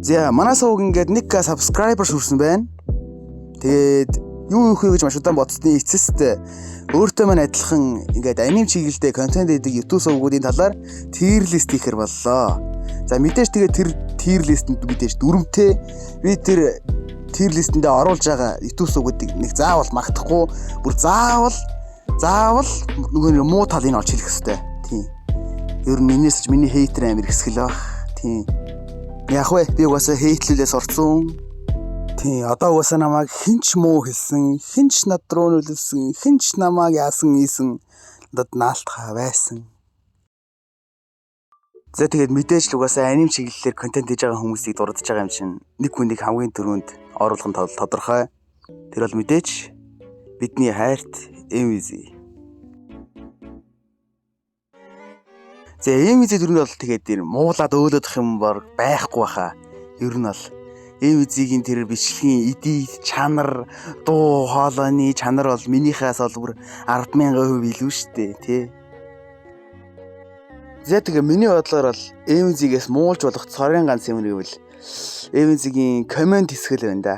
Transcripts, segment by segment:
За манай сувг ингээд 1k subscriber хүрсэн байна. Тэгээд юу өгөх вэ гэж маш удаан бодсны эцэст өөртөө маань адилхан ингээд аним чиглэлтэй контент хийдэг YouTube сувгуудын талаар tier list хийхэр боллоо. За мэдээж тэгээд тэр tier list-энд мэдээж дүрмтэй би тэр tier list-эндээ оруулж байгаа YouTube сувгуудыг нэг заавал магтахгүй бүр заавал нөгөө муу талыг олж хэлэх хэрэгтэй. Тийм. Ер нь минийс ч миний хейтер амир хэсгэл баг. Тийм. Яг вэ би угаасаа хейтлүүлээс орцсон. Тий, одоо угаасаа намайг хинч муу хэлсэн, хинч над руу нүлсэн, хинч намайг яасан ийсэн надад наалтхаа байсан. За тэгээд мэдээж л угаасаа аним чиглэлээр контент хийж байгаа хүмүүсийг дурдж байгаа юм чинь нэг хүнийг хамгийн түрүүнд оруулах нь тодорхой. Тэр бол мэдээж бидний хайрт MZ. За MZ түрүүнд бол тэгээд муулаад өөлөдөх юм байхгүй баха. Ер нь бол MZ-ийн тэр бичлэгийн эдит чанар, дуу хоолойны чанар бол минийхээс бол бүр 100000% илүү штэ тий. За тэгээ миний бодлоор бол MZ-гээс муулж болох цорын ганц юм гэвэл MZ-ийн комент хэсгэл байна да.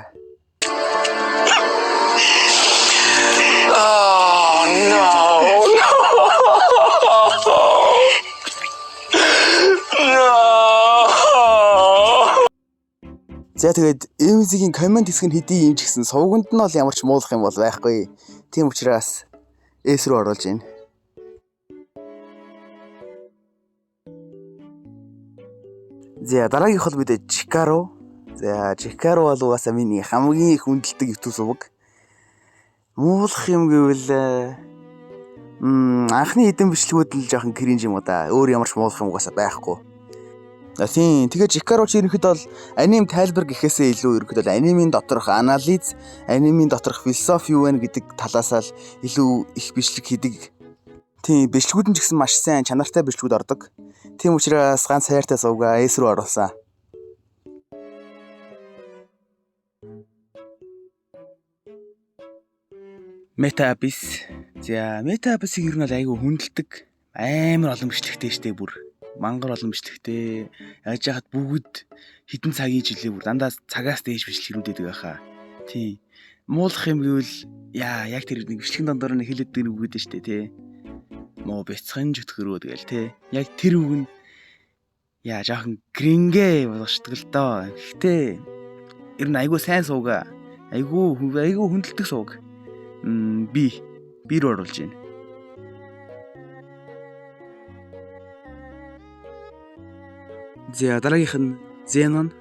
Oh no. За тэгээд MZ-ийн комент хэсэг нь хэдий юм ч гэсэн сувганд нь бол ямар ч муулах юм бол байхгүй. Тийм учраас эс рүү оруулж байна. За дараагийнх бол мэдээ Chikaro. За Chikaro бол угаасаа миний хамгийн их хүндэлдэг YouTube сувг. Муулах юм гэвэл анхны хэдэн бичлэгүүд нь жоохон кринж юм уу да. Өөр ямар ч муулах юм угаасаа байхгүй. Тийм. Тэгээд Chikaro ч ерөнхийдөө бол аним тайлбар гэхээсээ илүү ерөнхийдөө бол анимын доторх анализ, анимын доторх философи юу вэ гэдэг талаас л илүү их бичлэг хийдэг. Тийм, бичлэгүүд нь ч гэсэн маш сайн чанартай бичлэгүүд ордог. Тийм учраас ганц хайртай сувгаа эс рүү оруулсан. Метабис. За, Метабисыг ер нь бол айгүй хүндэлдэг. Амар олон бичлэгтэй штэ бүр. Мангар олон бичлэгтэй яаж яхад бүгд хитэн цагийн жилээ бүр дандаа цагаас дээш бичлэгүүд өгдөг байхаа. Тийм. Муулах юм гэвэл яг тэр нэг бичлэгэн дондор нь хэлэдэг нэг үг гэдэг штэ тий. Муу бяцхан зүтгэрөө тэгэл тий. Яг тэр үг нь жоохон крингэ болгочдөг л доо. Гэхдээ ер нь айгүй сайн сууга. Айгүй хүндэлдэг сууг. Би рүү оруулж байна. За дараагийнх нь Zenon.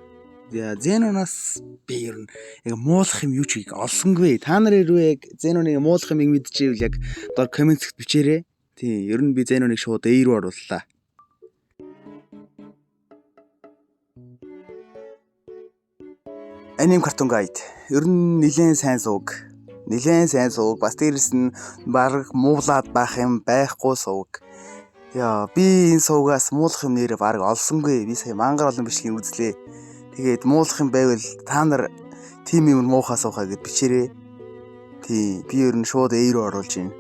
За Zenon-аас би ер нь яг муулах юм юу ч олсонгүй. Та нар хэрвээ яг Zenon-ыг муулах юм мэдчихвэл яг доор коммент-д бичээрэй. Тийм, ер нь би Zenon-ыг шууд A руу орууллаа. Anime Cartoon Guide. Ер нь нэлээд сайн сувг. Бас дээрэс нь баг муулаад байх юм байхгүй сувг. Яа, би энэ сувгаас муулах юм нэрээ баг олсонгүй. Би сая мангар олон бичлэгийг үзлээ. Тэгээд муулах юм байвал та нар тим юм муухай суухаа гэд бичээрэй. Тий, би ер нь шууд A руу оруулж байна.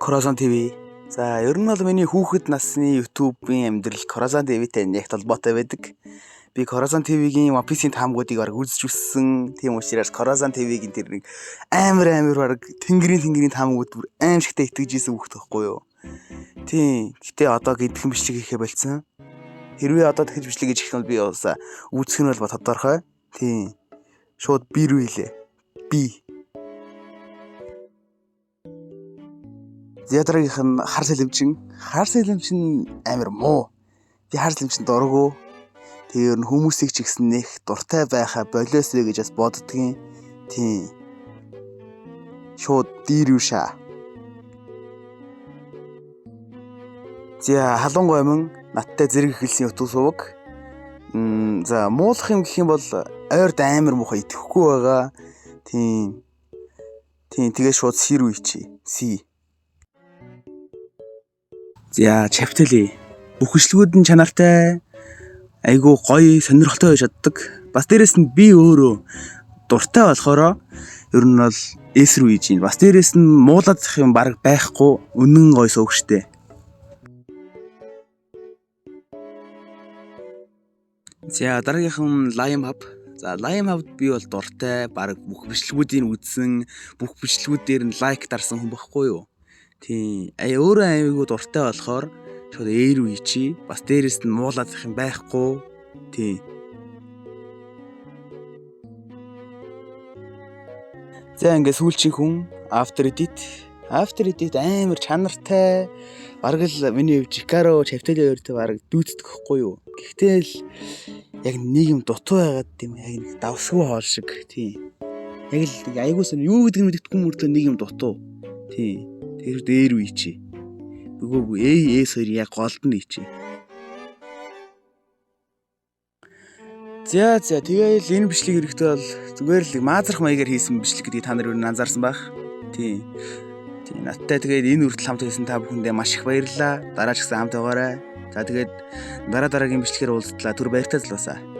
Corazon TV. За, ер нь бол миний хүүхэд насны YouTube-ийн амьдрал Corazon TV-тэй нэг толботой байдаг. Би Corazon TV-гийн One Piece-ийн таамгуудыг баг үзэж өссөн. Тийм учраас Corazon TV-гийн тэр нэг амар баг тэнгэрийн таамгууд бүр аимшигтай итгэж ийсэн хүүхэд байхгүй юу. Тийм. Гэтэ одоо гэдхэн бичлэг хийхэ болцсон. Хэрвээ одоо тэгж бичлэг хийж эхлэх нь би уусаа үүсэх нь бол тодорхой. Тийм. Шууд би рүү хэлээ. Би. Зядрагийнх нь хар сэлэмчин. Хар сэлэмчин амар муу. Би хар сэлэмчин дургу. Тэр нь хүмүүсийг ч ихсэн нэх дуртай байхаа болоосэй гэж бас боддгийн. Тийм. Шууд дийрүүшаа. За халуун гомин надтай зэрэг эхэлсэн YouTube сувг. За муулах юм гэх юм бол ойрд амар муухай итгэхгүй байгаа. Тийм. Тэгээ шууд C рүү ичээ. C. За Chapteli. Бүх бичлэгүүд нь чанартай. Айгу гоё сонирхолтой байж чаддаг. Бас дээрэс нь би өөрөө дуртай болохоор ер нь бол эс рүү хийж байна. Бас дээрэс нь муулах юм баг байхгүй. Үнэн гоё сууг штэ. За дараагийнхан Lion Hub. За Lion Hub би бол дуртай, баг бүх бичлэгүүдийг үзсэн, бүх бичлэгүүдээр нь лайк дарсан хүн баггүй юу? Тийм. Өөрөө аймагуд дуртай болохоор шууд эйр үе чи. Бас дээрэс нь муулаад их юм байхгүй. Тийм. За ингээ сүүлчийн хүн After Edit амар чанартай. Бараг л миний хувьд Жикаро, Чавтали хоёртой бараг дүүцдэг хгүй юу. Гэхдээ л яг нэг юм дутуу байгаад тийм яг нэг давсгүй хоол шиг тийм. Яг л айгуус нь юу гэдэг нь мэддэхгүй мөртлөө нэг юм дутуу. Тийм. Тэр дээр үе чи. Үгүй S2 яг голдно ий чи. За тэгээл энэ бичлэг хэрэгтэй бол зүгээр л маазрах маягаар хийсэн бичлэг гэдгийг та нар юу анзаарсан байх. Тийм. Надтай тэгээд энэ үртэл хамт байсан та бүхэндээ маш их баярлалаа. Дараа ч гэсэн хамт байгаарай. За тэгээд дараагийн бичлэгээр уулзтлаа. Түр баяртай залуусаа.